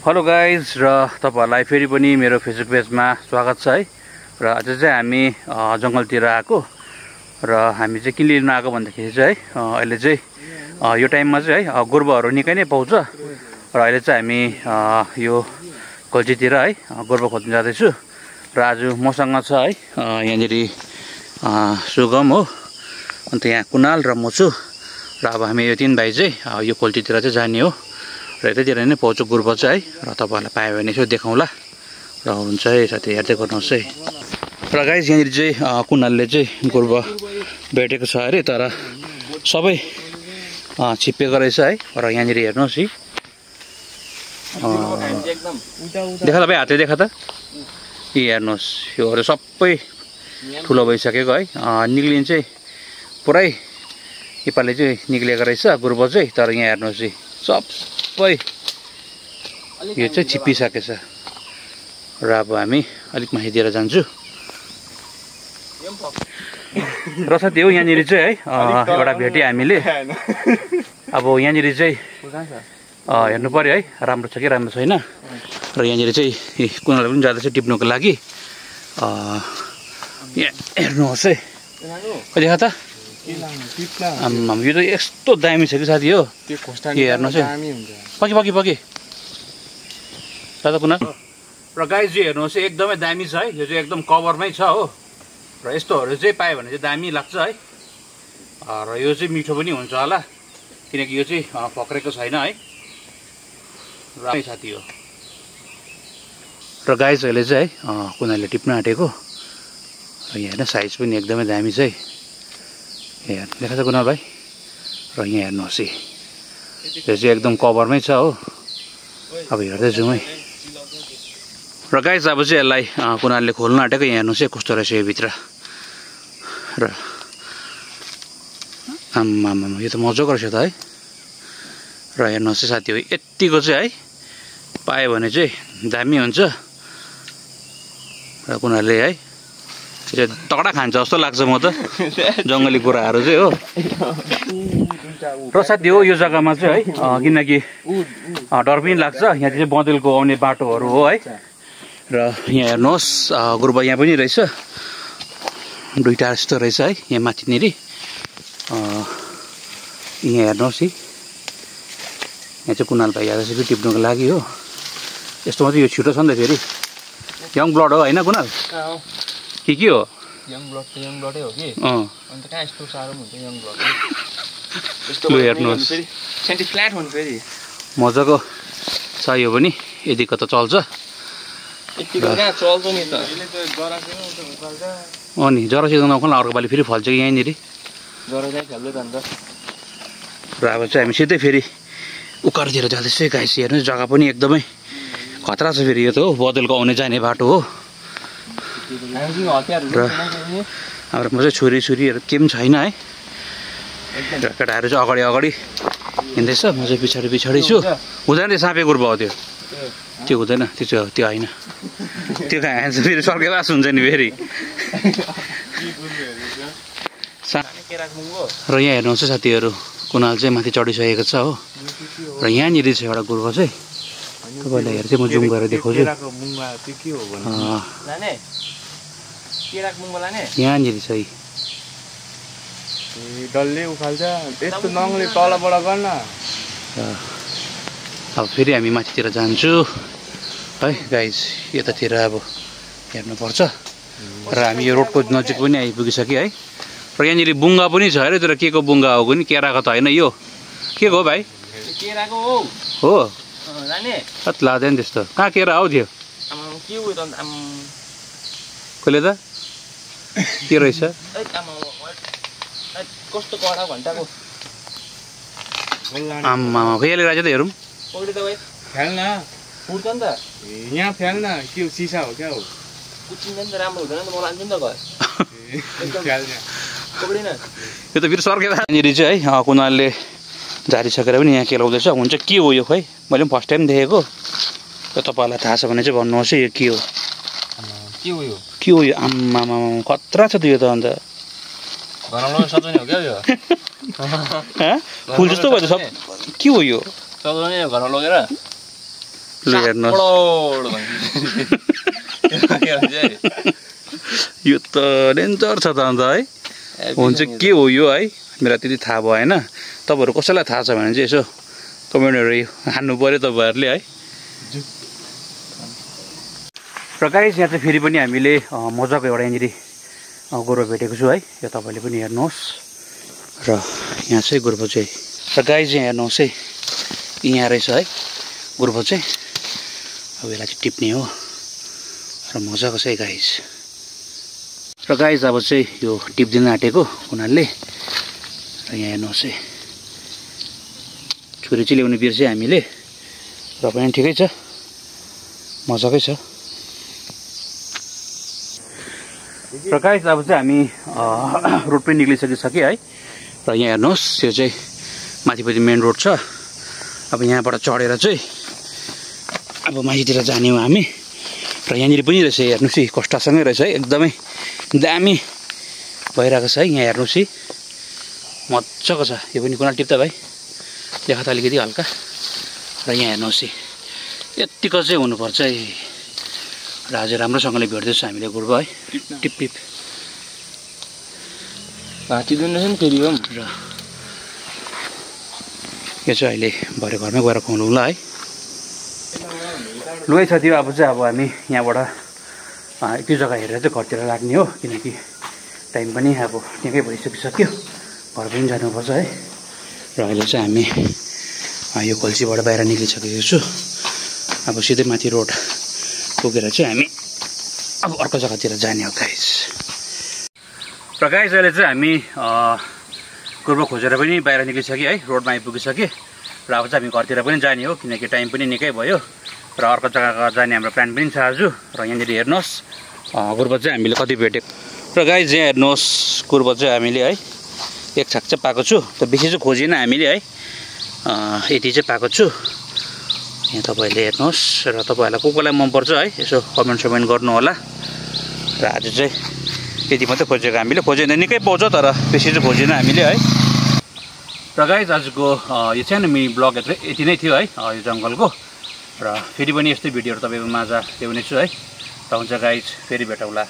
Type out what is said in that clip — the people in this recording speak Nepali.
हेलो गाइज र तपाईहरुलाई फेरि पनि मेरो फेसबुक पेजमा स्वागत छ है। र आज चाहिँ हामी जंगलतिर आएको र हामी चाहिँ किन लिन आएको भन्दाखेरि चाहिँ अहिले चाहिँ यो टाइममा चाहिँ है गोरुबहरू निकै नै पाउँछ र अहिले चाहिँ हामी यो खोल्चीतिर है गोरुबा खोज्न जाँदैछु र आज मसँग छ है यहाँनेरि सुगम हो, अन्त यहाँ कुनाल र म छु र अब हामी यो तीन भाइ चाहिँ यो खोल्चीतिर चाहिँ जाने हो र यतैतिर नै पाउँछ गोरुबा चाहिँ है। र तपाईहरुलाई पायो भने यसो देखाउँला र हुन्छ है साथी, हेर्दै गर्नुहोस् है। र गाइस यहाँनिर चाहिँ कुनालले चाहिँ गोरुबा भेटेको छ अरे, तर सबै छिप्पिएको रहेछ है। र यहाँनिर हेर्नुहोस् है, देखा त भाइ, हातले देखा त, यी हेर्नुहोस् योहरू सबै ठुलो भइसकेको है। निक्लिन चाहिँ पुरै नेपालले चाहिँ निक्लिएको रहेछ गोरुबा चाहिँ, तर यहाँ हेर्नुहोस् है सबै यो चाहिँ छिप्पिसकेको छ। र अब हामी अलिक माथितिर जान्छु र साथी हो यहाँनिर चाहिँ है एउटा भेटे हामीले। अब यहाँनिर चाहिँ हेर्नु पर्यो है राम्रो छ कि राम्रो छैन। र यहाँनिर चाहिँ कुनाले पनि जाँदैछ टिप्नुको लागि। यहाँ हेर्नुहोस् है, देखा त यो त यस्तो दामी छ कि साथी हो, हेर्नुहोस् है पकी दादा कुनाल। र गाइस चाहिँ हेर्नुहोस् है एकदमै दामी छ है, यो चाहिँ एकदम कभरमै छ हो। र यस्तोहरू चाहिँ पायो भने चाहिँ दामी लाग्छ है। र यो चाहिँ मिठो पनि हुन्छ होला किनकि यो चाहिँ पक्रेको छैन है। र साथी हो र गाइस अहिले चाहिँ है कुनालले टिप्न आँटेको। र यहाँ हेर्न साइज पनि एकदमै दामी छ है, यहाँ देखा छ कुनाल भाइ। र यहाँ हेर्नुहोस् है यो चाहिँ एकदम कभरमै छ हो। अब हेर्दै जाउँ है। र गाइस अब चाहिँ यसलाई कुनालले खोल्न आँटेको, यहाँ हेर्नुहोस् है कस्तो रहेछ यो भित्र। र आम्मामा यो त मजाको रहेछ त है। र हेर्नुहोस् है साथी हो यत्तिको चाहिँ है पायो भने चाहिँ दामी हुन्छ। र कुनालले है यो तगडा खान्छ जस्तो लाग्छ म त, जङ्गली कुराहरू चाहिँ हो। र साथी हो यो जग्गामा चाहिँ है किनकि डर पनि लाग्छ, यहाँ चाहिँ बँदेलको आउने बाटोहरू हो है। र यहाँ हेर्नुहोस् गोरुबा यहाँ पनि रहेछ, दुईवटा जस्तो रहेछ है यहाँ माथिनिर। यहाँ हेर्नुहोस् है यहाँ चाहिँ कुनाल भाइ आएछ कि टिप्नुको लागि हो। यस्तोमा चाहिँ यो छिटो छ नि त, फेरि यङ ब्लड हो होइन कुनाल के हो? यङ ब्लडै हो कि अन्त कहाँ यस्तो साह्रो हुन्छ यङ ब्लड। यस्तो हेर्नुहोस् सेन्टी फ्ल्याट हुन्छ फेरि मजाको छ यो पनि, यतिको त चल्छ। यतिको कहाँ चल्छ नि त, नि जरा सिजन नखाउँ अर्को पालि फेरि फल्छ कि यहीँनिर जरा चाहिँ खेल्दै जान्छ। र अब चाहिँ हामी सिधै फेरि उकालोतिर जाँदैछ गाइस, हेर्नुहोस् जग्गा पनि एकदमै खतरा छ फेरि। यो त हो बदलको आउने जाने बाटो हो। र हाम्रोमा चाहिँ छुरीहरू के पनि छैन है। र केटाहरू चाहिँ अगाडि हिँड्दैछ, म चाहिँ पछाडि छु। हुँदैन त्यो साँपे गोरुबा हो त्यो हुँदैन, त्यो होइन, त्यो कहाँ हान्छ फेरि सर्केलास हुन्छ नि फेरि। र यहाँ हेर्नुहोस् है साथीहरू कुनाल चाहिँ माथि चढिसकेको छ हो। र यहाँनिर छ एउटा गोरुबा चाहिँ, तपाईँलाई हेर्दै म जुम गरेर देखाउँछु। यहाँनिर छ डल्ले उखाल्छ यस्तो नङले तलबाट गर्न। अब फेरि हामी माथितिर जान्छु है गाइस, यतातिर अब हेर्नुपर्छ। र हामी यो रोडको नजिक पनि आइपुगिसक्यो है। र यहाँनिर बुङ्गा पनि छ अरे, तर के को बुङ्गा हो नि, केराको त होइन यो, के को हो भाइ? केराको हो जाने लाग्दैन त्यस्तो, कहाँ केरा हो त्यो? कहिले त के रहेछ कस्तो कडा घन्टाको आम्मा यसले राजा त हेरौँ फ्याल्न पुग्छ नि त, यहाँ फ्याल्न के हो सिसा हो क्या हो, कुचिन्छ नि त, राम्रो हुँदैन नि त, म लान्छु नि त घर। यो त फेरि सर्केला। यहाँनिर चाहिँ है कुनालले झारिसकेर पनि यहाँ केलाउँदैछ। हुन्छ के हो यो खोइ, मैले पनि फर्स्ट टाइम देखेको। र तपाईँहरूलाई थाहा छ भने चाहिँ भन्नुहोस् है यो के हो यो। आम्मामा खतरा छ त यो त, अन्त सजाउने हो क्या यो फुल जस्तो भयो त सब, के हो यो? सजाउने घरमा लगेर लु हेर्नुहोस् यो त डेन्जर छ त अन्त है हुन्छ के हो यो है मेरो त्यति थाहा भएन तपाईँहरू कसैलाई थाहा छ भने चाहिँ यसो कमेन्टहरू हान्नु पऱ्यो तपाईँहरूले है र गाइस यहाँ चाहिँ फेरि पनि हामीले मजाको एउटा यहाँनिर गोरु भेटेको छु है यो तपाईँले पनि हेर्नुहोस् र यहाँ चाहिँ गोरुबो चाहिँ र गाइस यहाँ हेर्नुहोस् है यहाँ रहेछ है गोरुबो चाहिँ अब यसलाई चाहिँ टिप्ने हो र मजाको छ है गाइस र गाइस अब चाहिँ यो टिप्दिन आँटेको हुनाले र यहाँ हेर्नुहोस् है छुरी चाहिँ ल्याउनु बिर्स्यो हामीले र पनि ठिकै छ मजाकै छ र गाइस अब चाहिँ हामी रोड पनि निक्लिसकिसक्यो है र यहाँ हेर्नुहोस् यो चाहिँ माथिपट्टि मेन रोड छ अब यहाँबाट चढेर चाहिँ अब माथितिर जाने हो हामी र यहाँनिर पनि रहेछ हेर्नुहोस् है कष्टसँगै रहेछ है एकदमै दामी भइरहेको छ है यहाँ हेर्नुहोस् है मजाको छ यो पनि कुना टिप्दा भाइ देखा त अलिकति हल्का र यहाँ हेर्नुहोस् है यत्तिको चाहिँ हुनुपर्छ है र आज राम्रोसँगले भेट्दैछ हामीले गोरु है टिप टिप भाँचिँदैन नि फेरि हो र यो चाहिँ अहिले भरे घरमै गएर खुवाउनु होला है लुगै छ त्यो अब चाहिँ अब हामी यहाँबाट त्यो जग्गा हेरेर चाहिँ घरतिर लाग्ने हो किनकि टाइम पनि अब निकै भइसकिसक्यो घर पनि जानुपर्छ है र अहिले चाहिँ हामी यो कल्चीबाट बाहिर निक्लिसकेको छु अब सिधै माथि रोड पुगेर चाहिँ हामी अब अर्को जग्गातिर जाने हो गाइस र गाइस अहिले चाहिँ हामी गोरु खोजेर पनि बाहिर निक्लिसक्यो है रोडमा आइपुगिसक्यो र अब चाहिँ हामी घरतिर पनि जाने हो किनकि टाइम पनि निकै भयो र अर्को जग्गा जाने हाम्रो प्लान पनि छ आज र यहाँनिर हेर्नुहोस् गोरु चाहिँ हामीले कति भेटेको र गाइस यहाँ हेर्नुहोस् गोरु चाहिँ हामीले है एक छाक चाहिँ पाएको छु त बेसी चाहिँ खोजिनँ हामीले है यति चाहिँ पाएको छु यहाँ तपाईँहरूले हेर्नुहोस् र तपाईँहरूलाई कसलाई मनपर्छ है यसो कमेन्ट समेन्ट गर्नु होला र आज चाहिँ त्यति मात्रै खोजेको हामीले खोजेन निकै पाउँछ तर बेसी चाहिँ खोजिनँ हामीले है र गाइस आजको यो सानो मिनी ब्लग यति नै थियो है यो जङ्गलको र फेरि पनि यस्तै भिडियोहरू तपाईँको माझ ल्याउनेछु है त हुन्छ गाइस फेरि भेटौँला